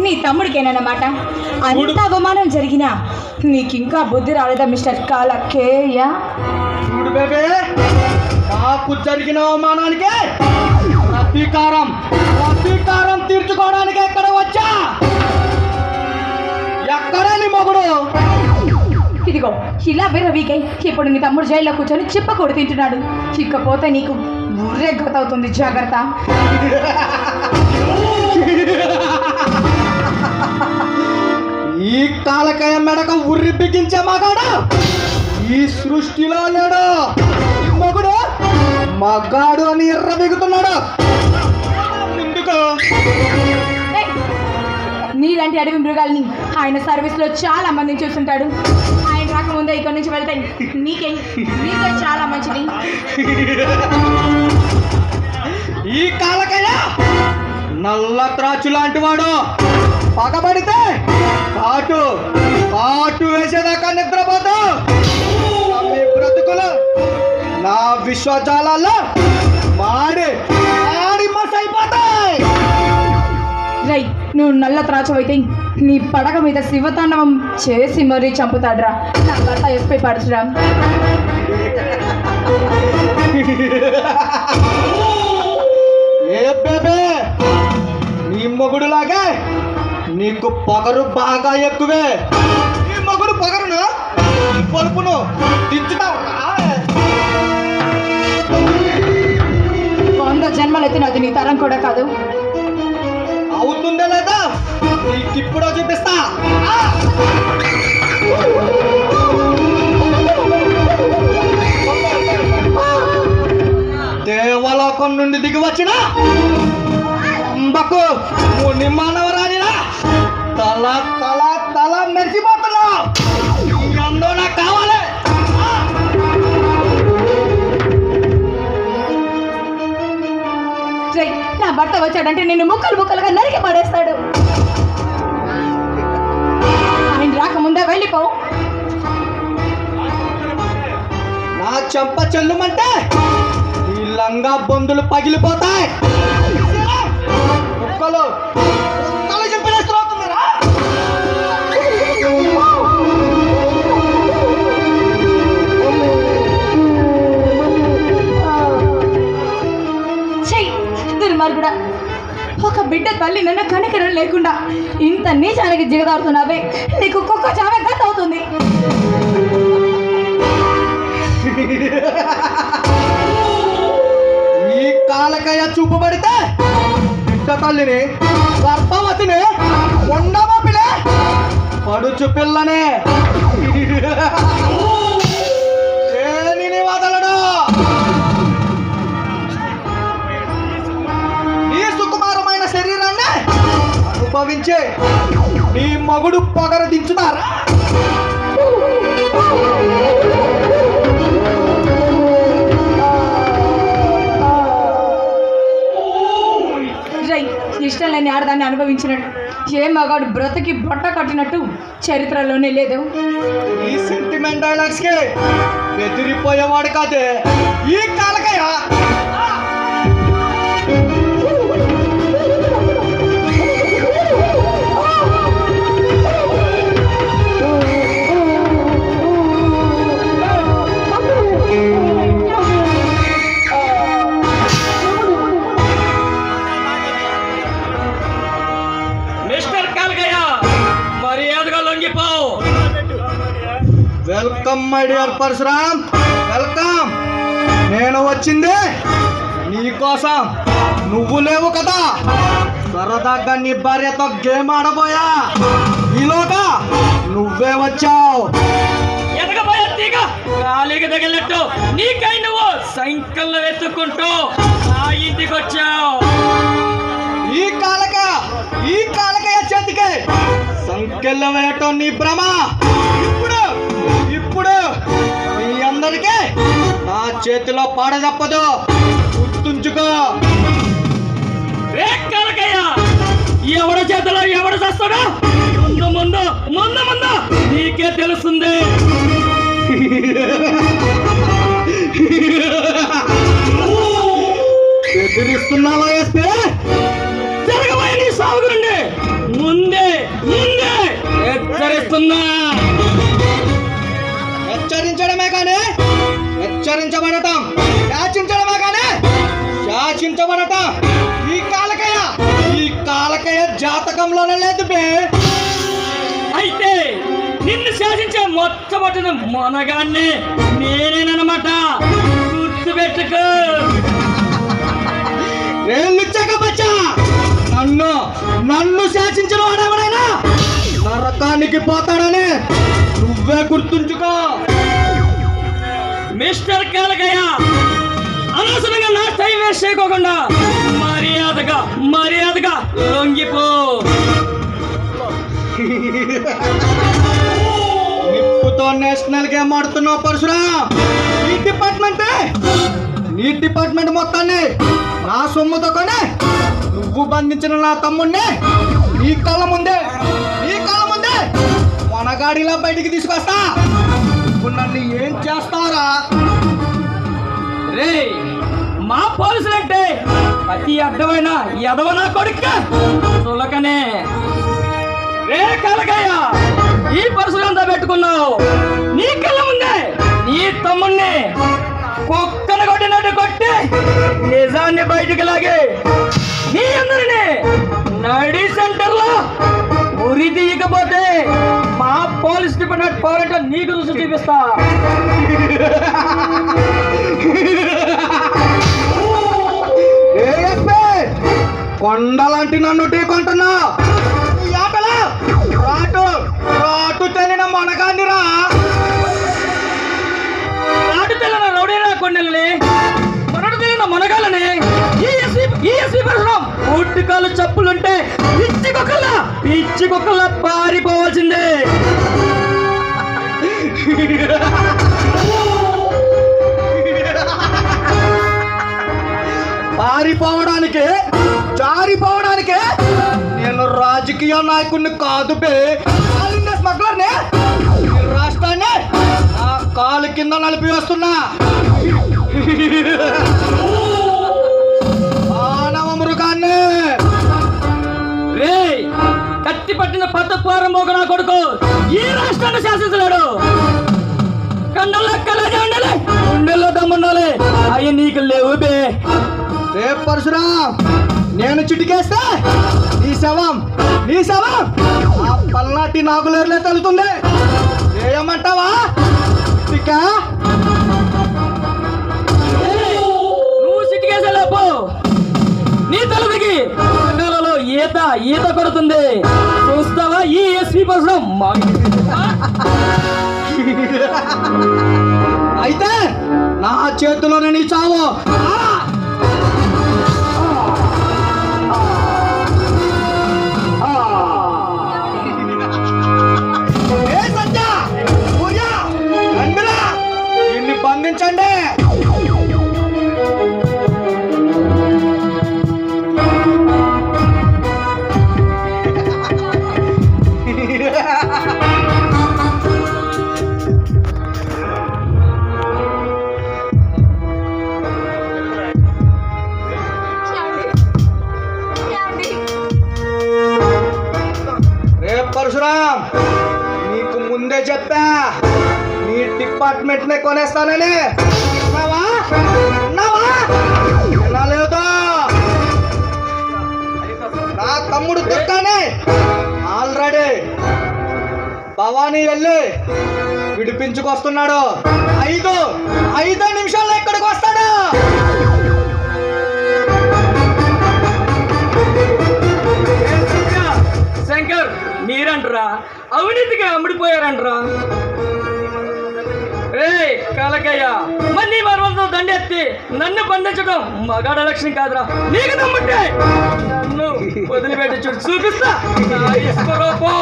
నీ తమ్ముడికేనన్నమాట. అంత అవమానం జరిగినా నీకింకా బుద్ధి రాలేదా మిస్టర్ కాలకేయ? చూడు బేబే, నాకు జరిగిన అవమానానికి ప్రతీకారం తీర్చుకోవడానికి ఎక్కడ వచ్చా? ఎక్కడా నీ మొగుడు? ఇదిగో ఇలా విరవీకై ఇప్పుడు నీ తమ్ముడు జైల్లో కూర్చొని చిప్పకూడు తింటున్నాడు. ఇకపోతే నీకు బుర్రే గతవుతుంది, జాగ్రత్త. ఈ కాలకాయ మెడక ఉర్రి బిగించే మగాడు ఈ సృష్టిలో లేడు. మగుడు మగాడు అని ఎర్ర బిగుతున్నాడు. ముందుకు నీలాంటి అడవి మృగాల్ని ఆయన సర్వీస్లో చాలా మందిని చూస్తుంటాడు. ఆయన రాకముందే ఇక్కడి నుంచి వెళ్తే నీకే చాలా మంచిది. ఈ కాలకాయ నల్ల త్రాచు లాంటి వాడు. పగబడితే కాటు వేసేదాకా నిద్రపోతూ మీ బ్రతుకులు నా విశ్వజాలాల్లో మాడి మసైపోతాయి. రై, నువ్వు నల్ల త్రాచవైతే నీ పడగ మీద శివతాండవం చేసి మరీ చంపుతాడ్రా నా భర్త ఎస్పై పరశురాం. ఏ బేబే, నీ మొగుడులాగా నీకు పొగరు బాగా ఎక్కువే. నీ మొగుడు పొగరును పలుపును దించుతావు. 100 జన్మలైతే అది నీ తరం కూడా కాదు. అవుతుందా లేదా నీకిప్పుడో చూపిస్తా. దేవలోకం నుండి దిగి వచ్చిన అంబకు ముని మానవరానిలా తల తల తల మెరిసిపోతున్నావు. ఎందో నాకు కావాలి. నా భర్త వచ్చాడంటే నిన్ను ముక్కలుగా నరికి పడేస్తాడు. ఆయన రాకముందే వెళ్ళిపో. నా చెంప చెల్లుమంటే ఈ లంగా బొందులు పగిలిపోతాయి. కుక్కలు చెప్పినేస్తున్నారా? దుర్మార్గుడా, ఒక బిడ్డ తల్లి నన్ను కనికరం లేకుండా ఇంత నీచానికి దిగదాడుతున్నావే, నీకు కుక్క చావే గత అవుతుంది. ఈ కాలకాయ చూపబడితే బిడ్డ తల్లిని, గర్భవతిని, ఉండమపిలే, పడుచు పిల్లనే వదలడు. నీ సుకుమారమైన శరీరాన్ని అనుభవించే నీ మగుడు పొగర దించుతారా? ఇష్టం లేని ఆడదాన్ని అనుభవించినట్టు ఏ మగాడు బ్రతికి బొట్ట కట్టినట్టు చరిత్రలోనే లేదు. ఈ సెంటిమెంట్ డైలాగ్స్ కి బెదిరిపోయేవాడు కాదే ఈ కాలకాయ. Welcome my dear Parashuram, welcome. నేను వచ్చింది నీకోసం. నువ్వు లేవు కదా, సరదాగా నీ భార్యతో గేమ్ ఆడబోయా. ఈలోగా నువ్వే వచ్చావు. గాలికి తగిలినట్టు నీకై నువ్వు సైకిల్లో వెతుక్కుంటూ ఆ ఇంటికి వచ్చావు. ఈ కాలకాయ చేతికి సంఖ్యలో వేయటం నీ భ్రమ. ఇప్పుడు మీ అందరికీ నా చేతిలో పాడ తప్పదు, గుర్తుంచుకో. ఎవడ చేతిలో ఎవడ చేస్తాడో ముందు ముందు ముందు నీకే తెలుస్తుంది. ఎదిరిస్తున్నావా? జరగబోయే నీ సాగు నుండి ముందే హెచ్చరిస్తున్నా. హెచ్చరించడమే కానీ హెచ్చరించబడటం, శాసించడమే కానీ శాసించబడటం ఈ కాలకయ్య జాతకంలోనే లేదు బే. అయితే నిన్ను శాసించే మొట్టమొదటి మొనగాన్ని నేనేనమాట, గుర్తుపెట్టుకో. బచ్చా, నన్ను శాసించిన వాడెవడైనా నరకానికి పోతాడని నువ్వే గుర్తుంచుకో. మిస్టర్ కాలకయ్య, అనవసరంగా నా టైం వేస్ట్ చేయకోకుండా మర్యాదగా లొంగిపో. నిప్పుతో నేషనల్ గేమ్ ఆడుతున్నావు పరశురా. నీ డిపార్ట్మెంట్ మొత్తాన్ని నా సొమ్ముతో కొని నువ్వు బంధించిన నా తమ్ముణ్ణి నీ కళ్ళ ముందే వనగాడిలా బయటికి తీసుకొస్తా. ఇప్పుడు నన్ను ఏం చేస్తారా? రే, మా పోలీసులంటే అతి అడ్డమైన ఎదవనా కొడుక చులకనే. రే కాలకయ్య, ఈ పరుసులంతా పెట్టుకున్నావు. నీ కళ్ళ ముందే నీ తమ్ముణ్ణి కుక్కను కొట్టినట్టు కొట్టి నిజాన్ని బయటికి లాగి నీ అందరినీ నడి సెంటర్లో ఉరి తీయకపోతే మా పోలీస్ డిపార్ట్మెంట్ పోరాటం నీకు రుచి చూపిస్తా. కొండలాంటి నన్ను ఢీకొంటున్నా. రాటు తెలియన మనగాండిరా. రాటు తెలియన రౌడీరా కొండల్ని, మనడు తెలియన మనగాలని పుట్టుకాలు చెప్పులుంటే పిచ్చి కుక్కల్లా పారిపోవాల్సిందే. జారిపోవడానికి నేను రాజకీయ నాయకుడిని కాదు బే, స్మగ్లర్ని. రాష్ట్రాన్ని నా కాలు కింద నలిపి వస్తున్నా. మానవ మృగాన్ని. రే, కత్తి పట్టిన పట్టపోరం పోక నా కొడుకు ఈ రాష్ట్రాన్ని శాసించలేడు. కన్నుల్లో కలజ ఉండాలి, గుండెల్లో దమ్ముండాలి. అవి నీకు లేవు బే. రే పరశురాం, నేను చిటికేస్తే నీ శవం ఆ పల్నాటి నాగులేరులే తలుతుంది. ఏమంటావా? నువ్వు చిటికేసేలేపు నీ తలదికి రంగాలలో ఈత కొడుతుంది. చూస్తావా ఈ ఎస్పీ పరశురాం? అయితే నా చేతిలోనే నీ చావు. బంధించండి. రే పరశురాం, నీకు ముందే చెప్పా నీ డిపార్ట్మెంట్ నే కొనేస్తానని. లేదు, నా తమ్ముడు దుర్గాని ఆల్రెడీ భవానీ వెళ్ళి విడిపించుకొస్తున్నాడు. 5 నిమిషాల్లో ఇక్కడికి వస్తాడు. శంకర్, మీరంటరా అవినీతిగా అమ్ముడిపోయారంటరా. రే కాలకయ్య, మళ్ళీ మరొంతో దండెత్తి నన్ను బంధించడం మగాడ లక్ష్యం కాదురా. నీకు నమ్ముంటే నన్ను వదిలిపెట్టి చూపిస్తా నా స్వరూపం.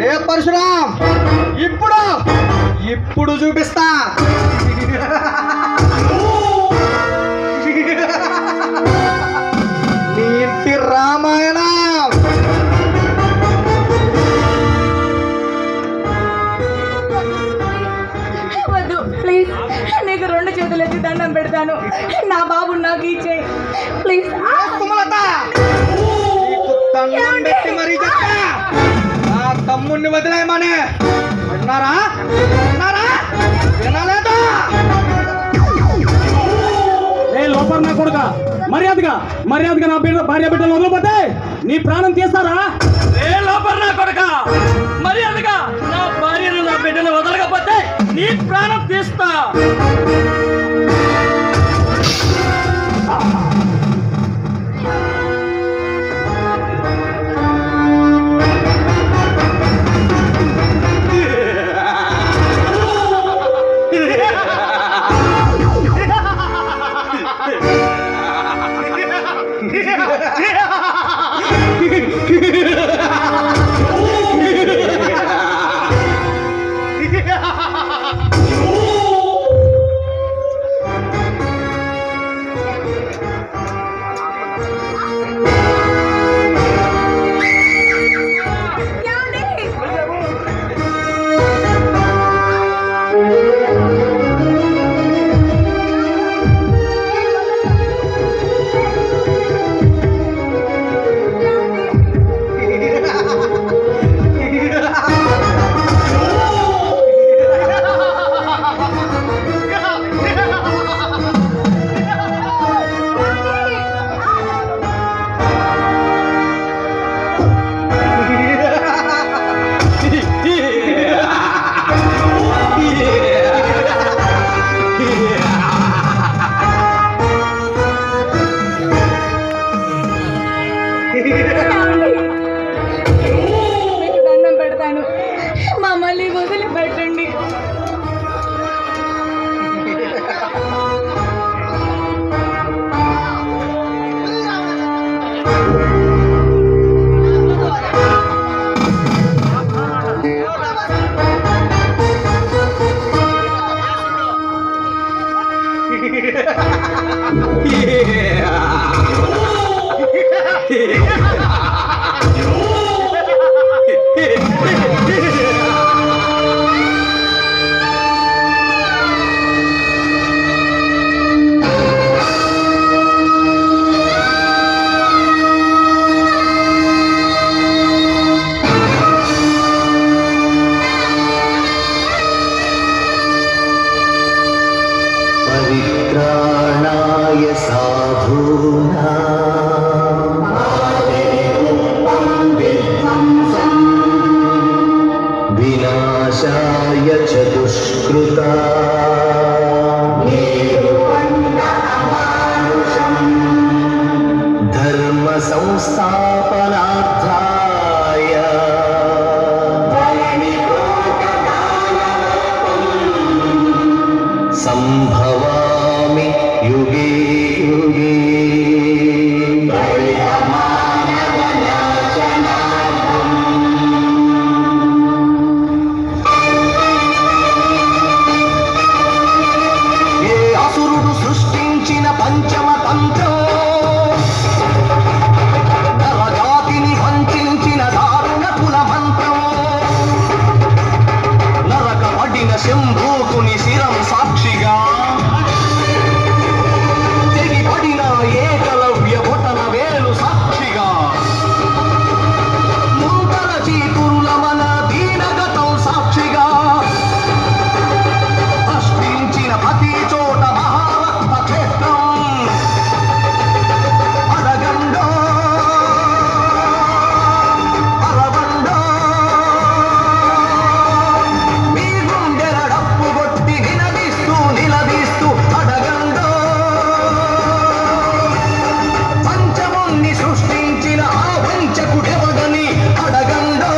రే పరశురాం, ఇప్పుడు చూపిస్తా. నీ ఇంటి రామాయణం. ప్లీజ్, నీకు 2 చేతులు ఎత్తి దండం పెడతాను. నా బాబు నాకు ఇచ్చేయి ప్లీజ్. సుమలత, నీకు దండం పెట్టి మరీ చెప్తా, నా తమ్ముణ్ణి వదిలేయమని. విన్నారా? విన్నారా? వినలేదా? ఏ లోపల నా కొడుక, మర్యాదగా నా భార్య బిడ్డలు వదిలిపోతే నీ ప్రాణం తీస్తారా? ఏ లోపల నా కొడుక, మర్యాదగా నా భార్యను నా బిడ్డను వదలకపోతే నీ ప్రాణం తీస్తా. మీకు దండం పెడతాను, మమ్మల్ని వదిలిపెట్టండి. परित्राणाय साधूनां विनाशाय च दुष्कृता धर्म संस्थापनार्थाय संभवामि युगे युगे ఏ అసురుడు సృష్టించిన పంచమ తంత్రం నరజాతిని వంచిన దారుణ కుల మంత్రం నరకబడిన శంభూకుని శిరం సాక్షిగా తెగిపడిన ఏకలవ్య బొటన వేలు సాక్షిగా ముంతర చీకురుల మన దీనగతం సాక్షిగా ప్రశ్నించిన ప్రతి చోట మహారక్త క్షేత్రం అరగండో అరవండో మీ గుండెల డప్పు కొట్టి నిలదీస్తూ అడగండో పంచముణ్ణి సృష్టించిన ఆ వంచకుడెవడని అడగండో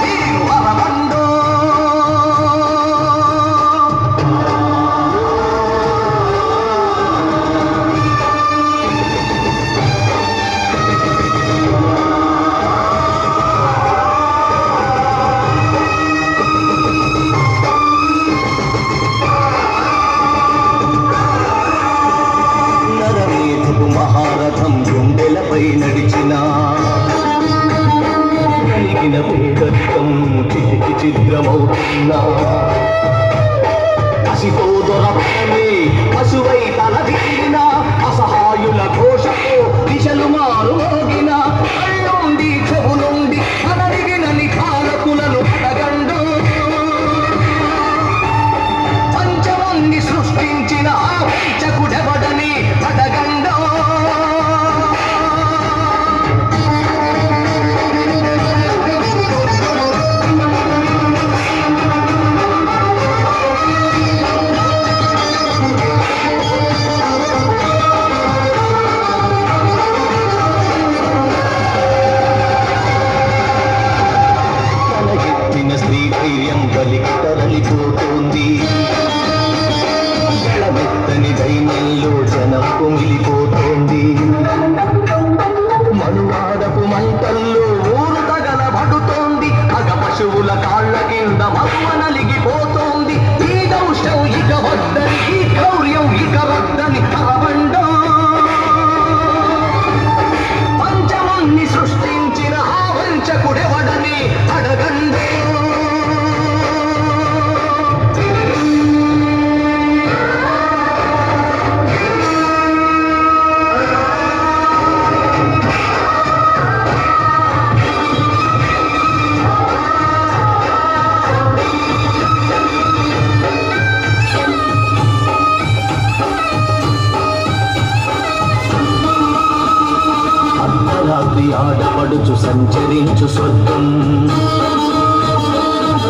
మీరు అరవండో నరమేధపు మహారథం గుండెలపై నడిచిన కలిగిన పేదత్వం చితికి చిద్రమవుతున్నా కసితో దొరకనే ఆడపడుచు సంచరించు స్వర్గం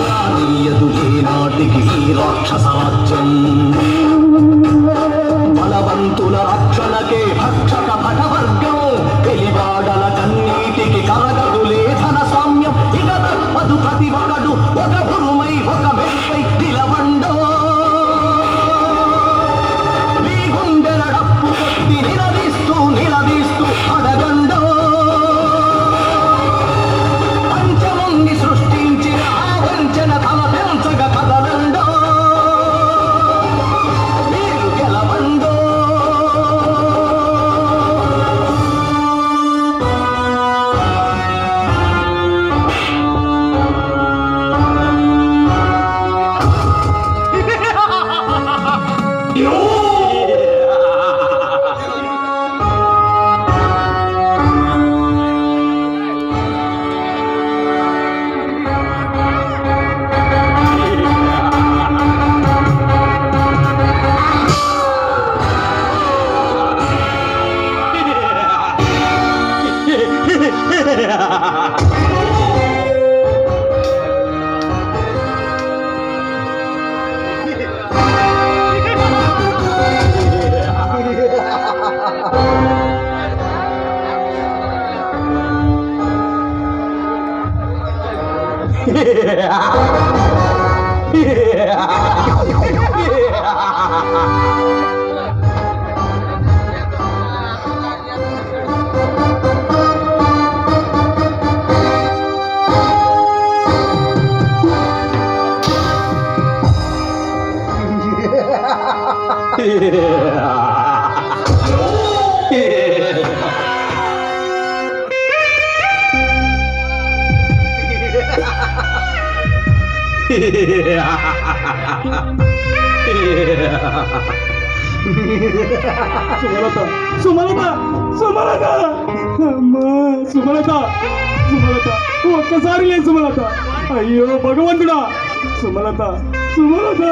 రానీయదు ఏనాటికి ఈ రాక్షస రాజ్యం బలవంతుల రక్షణకే భక్షక భటవర్గం వెలివాడల కన్నీటికి కరగదులే ధన సామ్యం ఇక తప్పదు ప్రతి ఒక్కడు ఒక గురుమై ఒక మెరుపై నిలవండో మీ గుండెల డప్పు కొట్టి నిలదీస్తూ అడగండో పంచముని సృష్టించిన ఆ వంచన తల పెంచగ కదలండో మీరు గెలవండో సుమలత సుమలత సుమలత అమ్మా సుమలత సుమలత ఒక్కసారి లే సుమలత అయ్యో భగవంతుడా సుమలత సుమలత